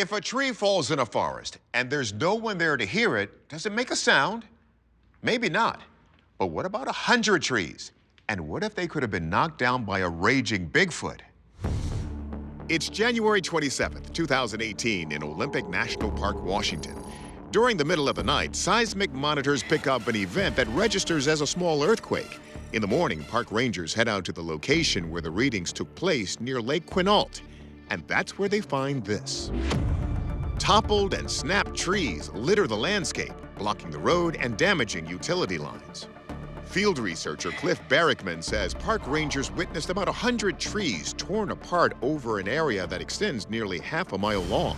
If a tree falls in a forest and there's no one there to hear it, does it make a sound? Maybe not. But what about 100 trees? And what if they could have been knocked down by a raging Bigfoot? It's January 27th, 2018 in Olympic National Park, Washington. During the middle of the night, seismic monitors pick up an event that registers as a small earthquake. In the morning, park rangers head out to the location where the readings took place near Lake Quinault. And that's where they find this. Toppled and snapped trees litter the landscape, blocking the road and damaging utility lines. Field researcher Cliff Barrickman says park rangers witnessed about 100 trees torn apart over an area that extends nearly half a mile long.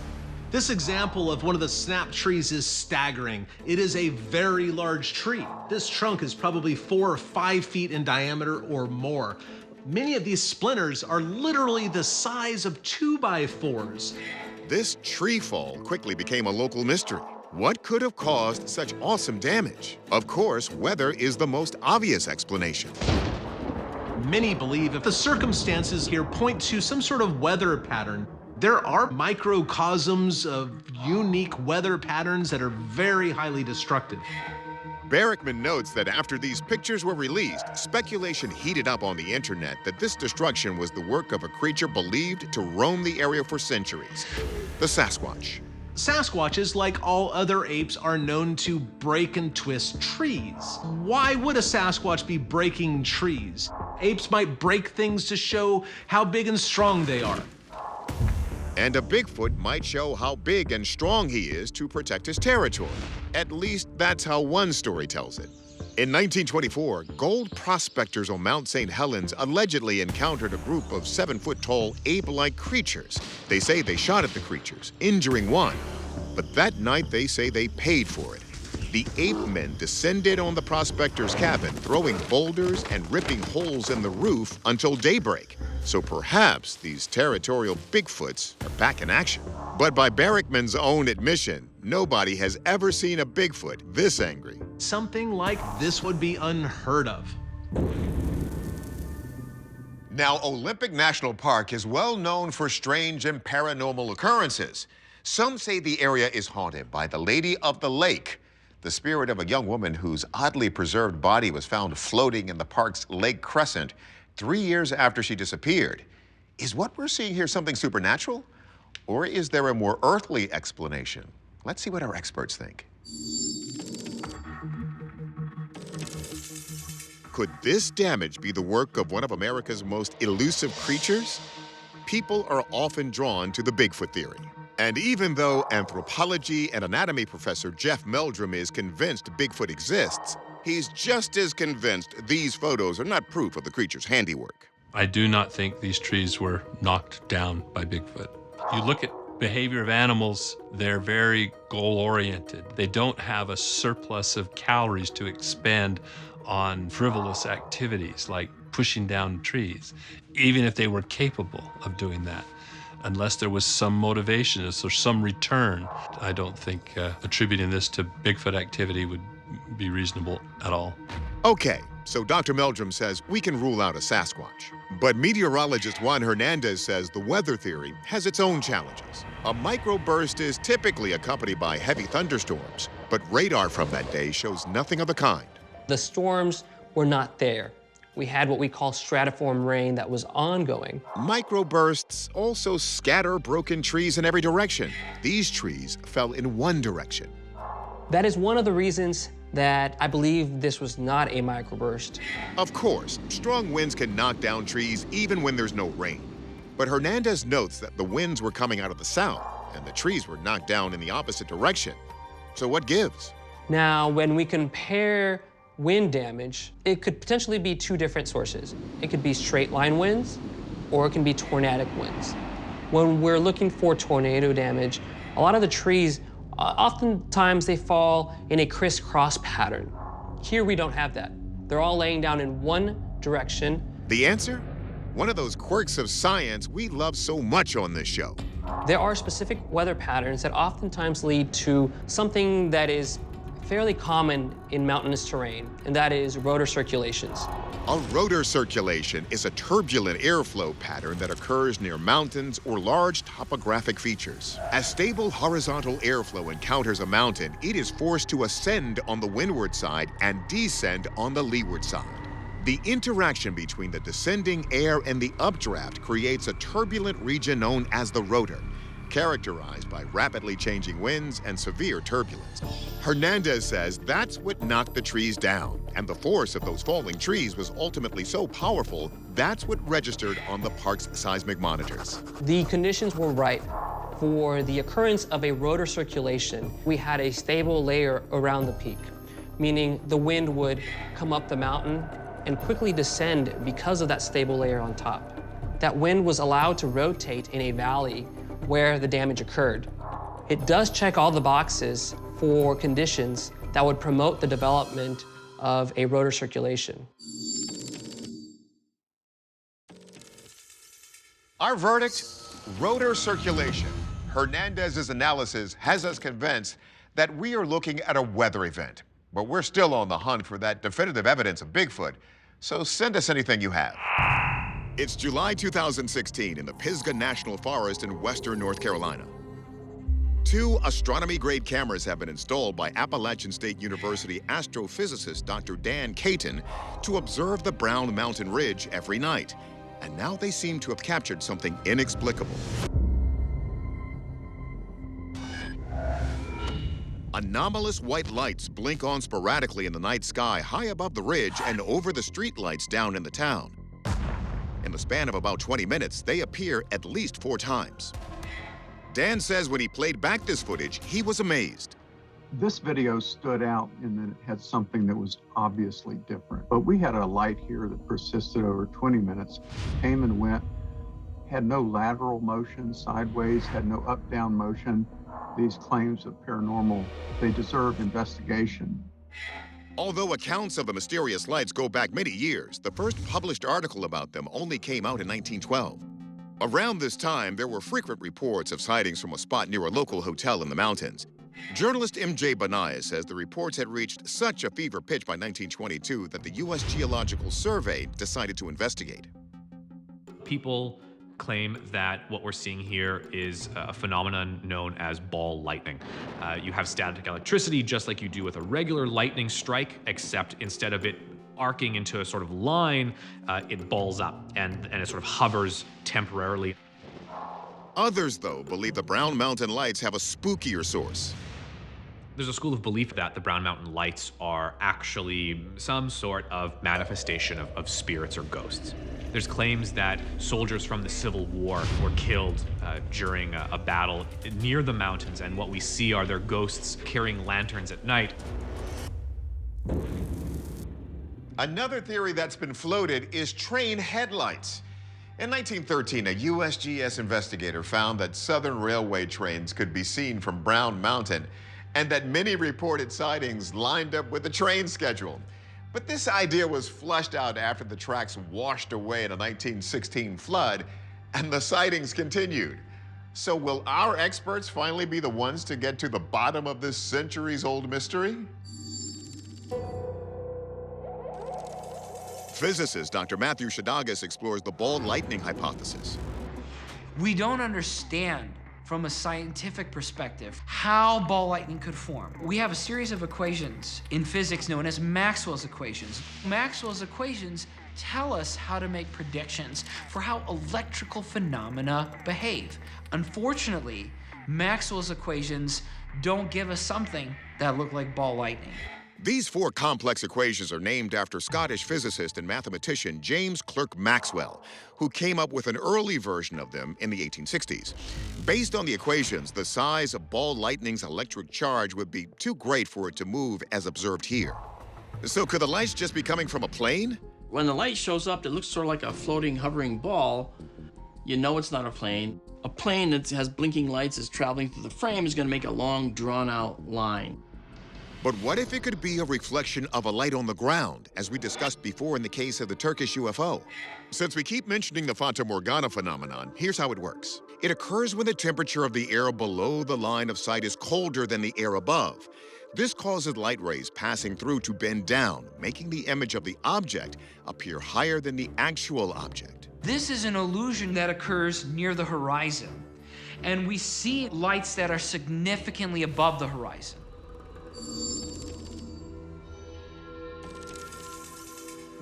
This example of one of the snapped trees is staggering. It is a very large tree. This trunk is probably 4 or 5 feet in diameter or more. Many of these splinters are literally the size of 2x4s. This tree fall quickly became a local mystery. What could have caused such awesome damage? Of course, weather is the most obvious explanation. Many believe that the circumstances here point to some sort of weather pattern. There are microcosms of unique weather patterns that are very highly destructive. Barrickman notes that after these pictures were released, speculation heated up on the internet that this destruction was the work of a creature believed to roam the area for centuries, the Sasquatch. Sasquatches, like all other apes, are known to break and twist trees. Why would a Sasquatch be breaking trees? Apes might break things to show how big and strong they are. And a Bigfoot might show how big and strong he is to protect his territory. At least that's how one story tells it. In 1924, gold prospectors on Mount St. Helens allegedly encountered a group of 7-foot-tall ape-like creatures. They say they shot at the creatures, injuring one. But that night, they say they paid for it. The ape men descended on the prospector's cabin, throwing boulders and ripping holes in the roof until daybreak. So perhaps these territorial Bigfoots are back in action. But by Barrickman's own admission, nobody has ever seen a Bigfoot this angry. Something like this would be unheard of. Now, Olympic National Park is well known for strange and paranormal occurrences. Some say the area is haunted by the Lady of the Lake, the spirit of a young woman whose oddly preserved body was found floating in the park's Lake Crescent 3 years after she disappeared. Is what we're seeing here something supernatural? Or is there a more earthly explanation? Let's see what our experts think. Could this damage be the work of one of America's most elusive creatures? People are often drawn to the Bigfoot theory. And even though anthropology and anatomy professor Jeff Meldrum is convinced Bigfoot exists, he's just as convinced these photos are not proof of the creature's handiwork. I do not think these trees were knocked down by Bigfoot. You look at behavior of animals, they're very goal-oriented. They don't have a surplus of calories to expend on frivolous activities like pushing down trees, even if they were capable of doing that. Unless there was some motivation or some return, I don't think attributing this to Bigfoot activity would be reasonable at all. Okay, so Dr. Meldrum says we can rule out a Sasquatch. But meteorologist Juan Hernandez says the weather theory has its own challenges. A microburst is typically accompanied by heavy thunderstorms, but radar from that day shows nothing of the kind. The storms were not there. We had what we call stratiform rain that was ongoing. Microbursts also scatter broken trees in every direction. These trees fell in one direction. That is one of the reasons that I believe this was not a microburst. Of course, strong winds can knock down trees even when there's no rain. But Hernandez notes that the winds were coming out of the south and the trees were knocked down in the opposite direction. So what gives? Now, when we compare wind damage, it could potentially be two different sources. It could be straight line winds, or it can be tornadic winds. When we're looking for tornado damage, a lot of the trees, oftentimes they fall in a crisscross pattern. Here we don't have that. They're all laying down in one direction. The answer? One of those quirks of science we love so much on this show. There are specific weather patterns that oftentimes lead to something that is fairly common in mountainous terrain, and that is rotor circulations. A rotor circulation is a turbulent airflow pattern that occurs near mountains or large topographic features. As stable horizontal airflow encounters a mountain, it is forced to ascend on the windward side and descend on the leeward side. The interaction between the descending air and the updraft creates a turbulent region known as the rotor, characterized by rapidly changing winds and severe turbulence. Hernandez says that's what knocked the trees down, and the force of those falling trees was ultimately so powerful, that's what registered on the park's seismic monitors. The conditions were right for the occurrence of a rotor circulation. We had a stable layer around the peak, meaning the wind would come up the mountain and quickly descend because of that stable layer on top. That wind was allowed to rotate in a valley where the damage occurred. It does check all the boxes for conditions that would promote the development of a rotor circulation. Our verdict, rotor circulation. Hernandez's analysis has us convinced that we are looking at a weather event, but we're still on the hunt for that definitive evidence of Bigfoot, so send us anything you have. It's July 2016 in the Pisgah National Forest in western North Carolina. 2 astronomy-grade cameras have been installed by Appalachian State University astrophysicist Dr. Dan Caton to observe the Brown Mountain Ridge every night. And now they seem to have captured something inexplicable. Anomalous white lights blink on sporadically in the night sky high above the ridge and over the street lights down in the town. In the span of about 20 minutes, they appear at least 4 times. Dan says when he played back this footage, he was amazed. This video stood out in that it had something that was obviously different. But we had a light here that persisted over 20 minutes, came and went, had no lateral motion, sideways, had no up-down motion. These claims of paranormal, they deserve investigation. Although accounts of the mysterious lights go back many years, the first published article about them only came out in 1912. Around this time, there were frequent reports of sightings from a spot near a local hotel in the mountains. Journalist M.J. Benaya says the reports had reached such a fever pitch by 1922 that the U.S. Geological Survey decided to investigate. People claim that what we're seeing here is a phenomenon known as ball lightning. You have static electricity just like you do with a regular lightning strike, except instead of it arcing into a sort of line, it balls up and it sort of hovers temporarily. Others, though, believe the Brown Mountain lights have a spookier source. There's a school of belief that the Brown Mountain lights are actually some sort of manifestation of spirits or ghosts. There's claims that soldiers from the Civil War were killed during a battle near the mountains, and what we see are their ghosts carrying lanterns at night. Another theory that's been floated is train headlights. In 1913, a USGS investigator found that Southern Railway trains could be seen from Brown Mountain, and that many reported sightings lined up with the train schedule. But this idea was flushed out after the tracks washed away in a 1916 flood, and the sightings continued. So will our experts finally be the ones to get to the bottom of this centuries-old mystery? Physicist Dr. Matthew Shadagas explores the ball lightning hypothesis. We don't understand from a scientific perspective how ball lightning could form. We have a series of equations in physics known as Maxwell's equations. Maxwell's equations tell us how to make predictions for how electrical phenomena behave. Unfortunately, Maxwell's equations don't give us something that look like ball lightning. These 4 complex equations are named after Scottish physicist and mathematician James Clerk Maxwell, who came up with an early version of them in the 1860s. Based on the equations, the size of ball lightning's electric charge would be too great for it to move as observed here. So could the lights just be coming from a plane? When the light shows up, it looks sort of like a floating, hovering ball. You know it's not a plane. A plane that has blinking lights is traveling through the frame is going to make a long, drawn-out line. But what if it could be a reflection of a light on the ground, as we discussed before in the case of the Turkish UFO? Since we keep mentioning the Fata Morgana phenomenon, here's how it works. It occurs when the temperature of the air below the line of sight is colder than the air above. This causes light rays passing through to bend down, making the image of the object appear higher than the actual object. This is an illusion that occurs near the horizon, and we see lights that are significantly above the horizon.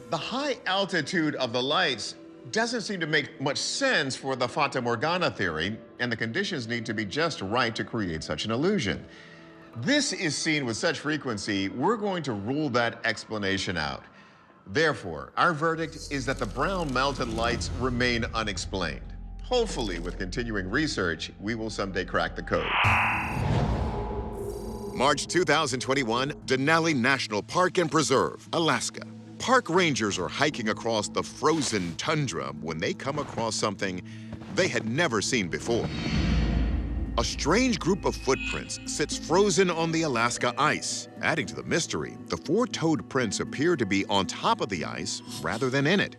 The high altitude of the lights doesn't seem to make much sense for the Fata Morgana theory, and the conditions need to be just right to create such an illusion. This is seen with such frequency, we're going to rule that explanation out. Therefore, our verdict is that the brown melted lights remain unexplained. Hopefully, with continuing research, we will someday crack the code. March 2021, Denali National Park and Preserve, Alaska. Park rangers are hiking across the frozen tundra when they come across something they had never seen before. A strange group of footprints sits frozen on the Alaska ice. Adding to the mystery, the four-toed prints appear to be on top of the ice rather than in it.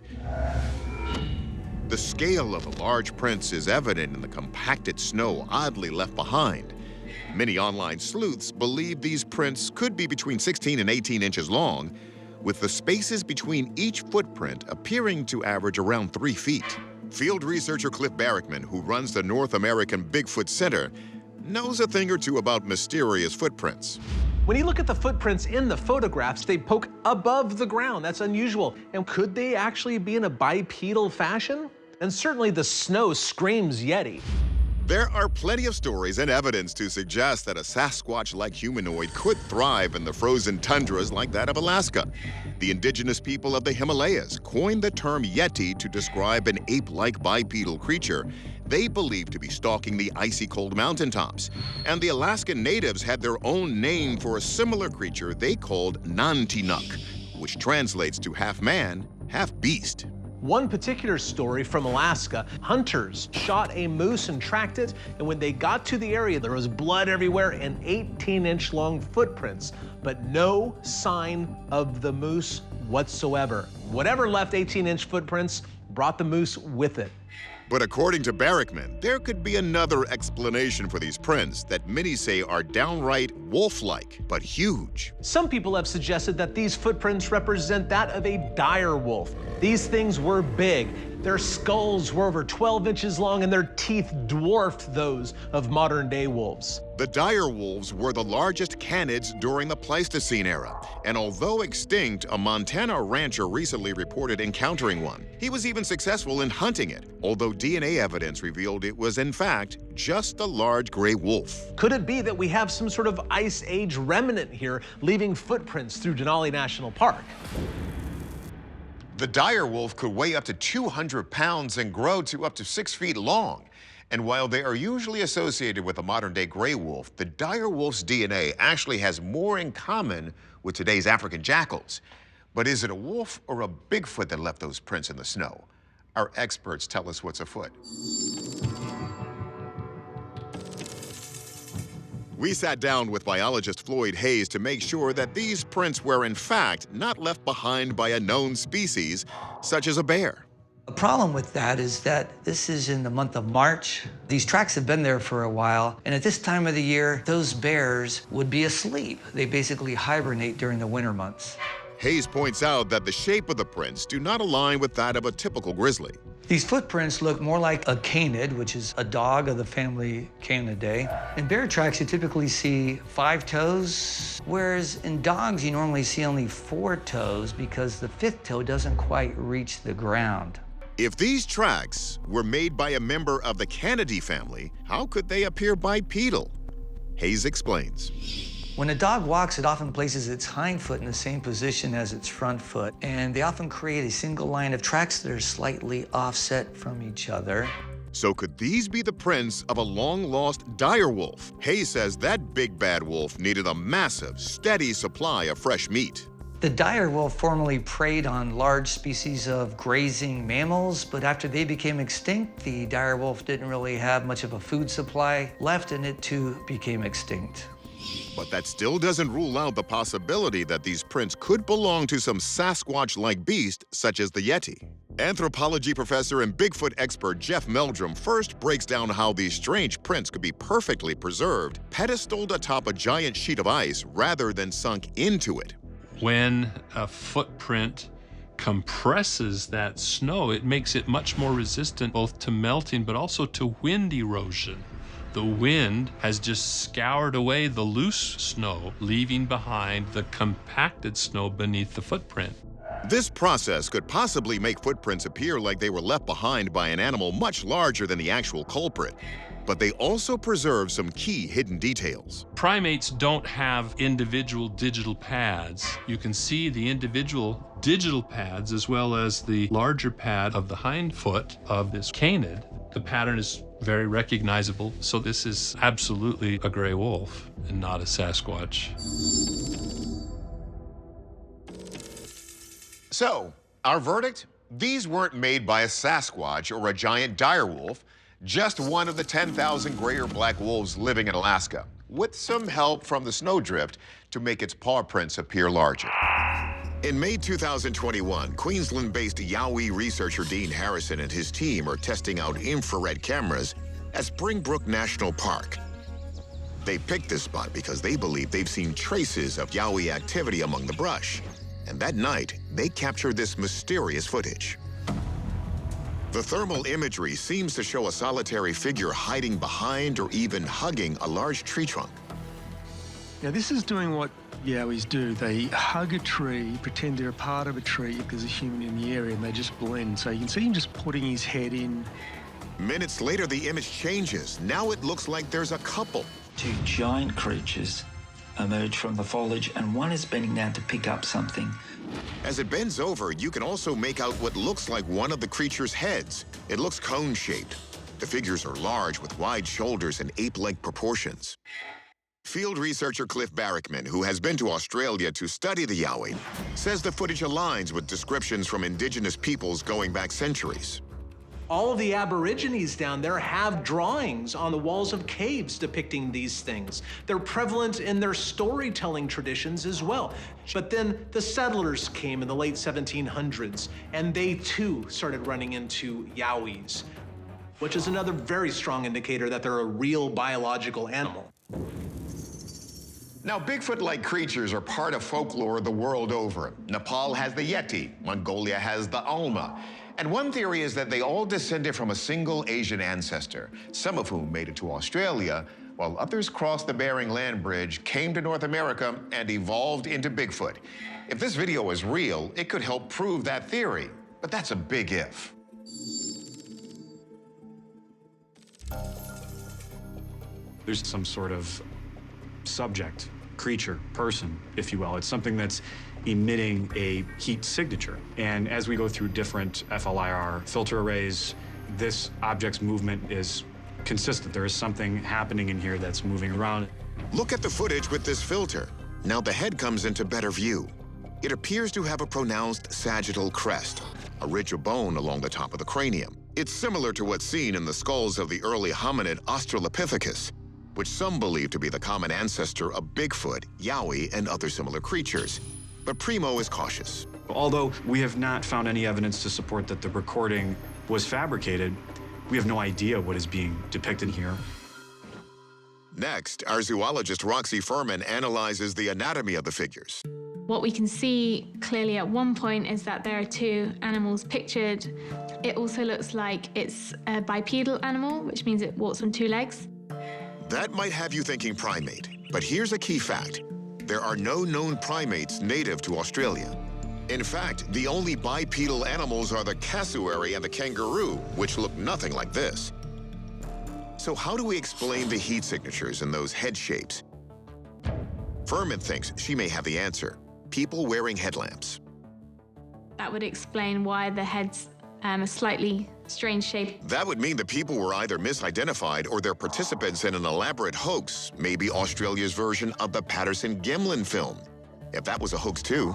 The scale of the large prints is evident in the compacted snow oddly left behind. Many online sleuths believe these prints could be between 16 and 18 inches long, with the spaces between each footprint appearing to average around 3 feet. Field researcher Cliff Barrickman, who runs the North American Bigfoot Center, knows a thing or two about mysterious footprints. When you look at the footprints in the photographs, they poke above the ground. That's unusual. And could they actually be in a bipedal fashion? And certainly the snow screams Yeti. There are plenty of stories and evidence to suggest that a Sasquatch-like humanoid could thrive in the frozen tundras like that of Alaska. The indigenous people of the Himalayas coined the term Yeti to describe an ape-like bipedal creature they believed to be stalking the icy cold mountaintops. And the Alaskan natives had their own name for a similar creature they called Nantinuk, which translates to half man, half beast. One particular story from Alaska, hunters shot a moose and tracked it, and when they got to the area, there was blood everywhere and 18-inch long footprints, but no sign of the moose whatsoever. Whatever left 18-inch footprints brought the moose with it. But according to Barrickman, there could be another explanation for these prints that many say are downright wolf-like, but huge. Some people have suggested that these footprints represent that of a dire wolf. These things were big. Their skulls were over 12 inches long and their teeth dwarfed those of modern-day wolves. The dire wolves were the largest canids during the Pleistocene era, and although extinct, a Montana rancher recently reported encountering one. He was even successful in hunting it, although DNA evidence revealed it was in fact just a large gray wolf. Could it be that we have some sort of Ice Age remnant here, leaving footprints through Denali National Park? The dire wolf could weigh up to 200 pounds and grow to up to 6 feet long. And while they are usually associated with a modern-day gray wolf, the dire wolf's DNA actually has more in common with today's African jackals. But is it a wolf or a Bigfoot that left those prints in the snow? Our experts tell us what's afoot. We sat down with biologist Floyd Hayes to make sure that these prints were in fact not left behind by a known species, such as a bear. The problem with that is that this is in the month of March. These tracks have been there for a while, and at this time of the year, those bears would be asleep. They basically hibernate during the winter months. Hayes points out that the shape of the prints do not align with that of a typical grizzly. These footprints look more like a canid, which is a dog of the family Canidae. In bear tracks, you typically see 5 toes, whereas in dogs, you normally see only 4 toes because the 5th toe doesn't quite reach the ground. If these tracks were made by a member of the Canidae family, how could they appear bipedal? Hayes explains. When a dog walks, it often places its hind foot in the same position as its front foot, and they often create a single line of tracks that are slightly offset from each other. So could these be the prints of a long-lost dire wolf? Hayes says that big bad wolf needed a massive, steady supply of fresh meat. The dire wolf formerly preyed on large species of grazing mammals, but after they became extinct, the dire wolf didn't really have much of a food supply left, and it too became extinct. But that still doesn't rule out the possibility that these prints could belong to some Sasquatch-like beast, such as the Yeti. Anthropology professor and Bigfoot expert Jeff Meldrum first breaks down how these strange prints could be perfectly preserved, pedestaled atop a giant sheet of ice rather than sunk into it. When a footprint compresses that snow, it makes it much more resistant both to melting but also to wind erosion. The wind has just scoured away the loose snow, leaving behind the compacted snow beneath the footprint. This process could possibly make footprints appear like they were left behind by an animal much larger than the actual culprit. But they also preserve some key hidden details. Primates don't have individual digital pads. You can see the individual digital pads as well as the larger pad of the hind foot of this canid. The pattern is very recognizable, so this is absolutely a gray wolf and not a Sasquatch. So, our verdict? These weren't made by a Sasquatch or a giant dire wolf, just one of the 10,000 gray or black wolves living in Alaska, with some help from the snowdrift to make its paw prints appear larger. In May 2021, Queensland-based Yowie researcher Dean Harrison and his team are testing out infrared cameras at Springbrook National Park. They picked this spot because they believe they've seen traces of Yowie activity among the brush. And that night, they captured this mysterious footage. The thermal imagery seems to show a solitary figure hiding behind or even hugging a large tree trunk. Now, this is doing what Yowies do. They hug a tree, pretend they're a part of a tree if there's a human in the area, and they just blend. So you can see him just putting his head in. Minutes later, the image changes. Now it looks like there's a couple. Two giant creatures emerge from the foliage, and one is bending down to pick up something. As it bends over, you can also make out what looks like one of the creature's heads. It looks cone-shaped. The figures are large with wide shoulders and ape-like proportions. Field researcher Cliff Barrickman, who has been to Australia to study the Yowie, says the footage aligns with descriptions from indigenous peoples going back centuries. All of the Aborigines down there have drawings on the walls of caves depicting these things. They're prevalent in their storytelling traditions as well. But then the settlers came in the late 1700s, and they too started running into Yowies, which is another very strong indicator that they're a real biological animal. Now, Bigfoot-like creatures are part of folklore the world over. Nepal has the Yeti, Mongolia has the Alma. And one theory is that they all descended from a single Asian ancestor, some of whom made it to Australia, while others crossed the Bering Land Bridge, came to North America, and evolved into Bigfoot. If this video is real, it could help prove that theory, but that's a big if. There's some sort of subject, creature, person, if you will. It's something that's emitting a heat signature. And as we go through different FLIR filter arrays, this object's movement is consistent. There is something happening in here that's moving around. Look at the footage with this filter. Now the head comes into better view. It appears to have a pronounced sagittal crest, a ridge of bone along the top of the cranium. It's similar to what's seen in the skulls of the early hominid Australopithecus, which some believe to be the common ancestor of Bigfoot, Yowie, and other similar creatures. But Primo is cautious. Although we have not found any evidence to support that the recording was fabricated, we have no idea what is being depicted here. Next, our zoologist Roxy Furman analyzes the anatomy of the figures. What we can see clearly at one point is that there are two animals pictured. It also looks like it's a bipedal animal, which means it walks on two legs. That might have you thinking primate, but here's a key fact. There are no known primates native to Australia. In fact, the only bipedal animals are the cassowary and the kangaroo, which look nothing like this. So how do we explain the heat signatures in those head shapes? Furman thinks she may have the answer. People wearing headlamps. That would explain why the head's a slightly strange shape. That would mean the people were either misidentified or they're participants in an elaborate hoax, maybe Australia's version of the Patterson-Gimlin film, if that was a hoax too.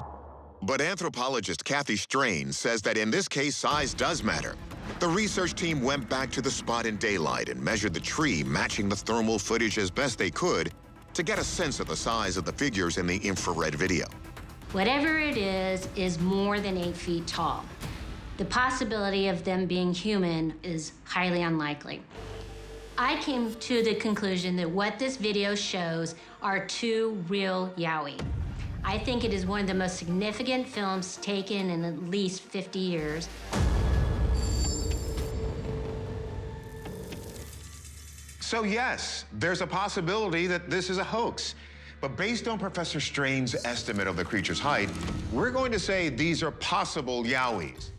But anthropologist Kathy Strain says that in this case, size does matter. The research team went back to the spot in daylight and measured the tree, matching the thermal footage as best they could to get a sense of the size of the figures in the infrared video. Whatever it is more than 8 feet tall. The possibility of them being human is highly unlikely. I came to the conclusion that what this video shows are two real Yowie. I think it is one of the most significant films taken in at least 50 years. So yes, there's a possibility that this is a hoax. But based on Professor Strain's estimate of the creature's height, we're going to say these are possible Yowies.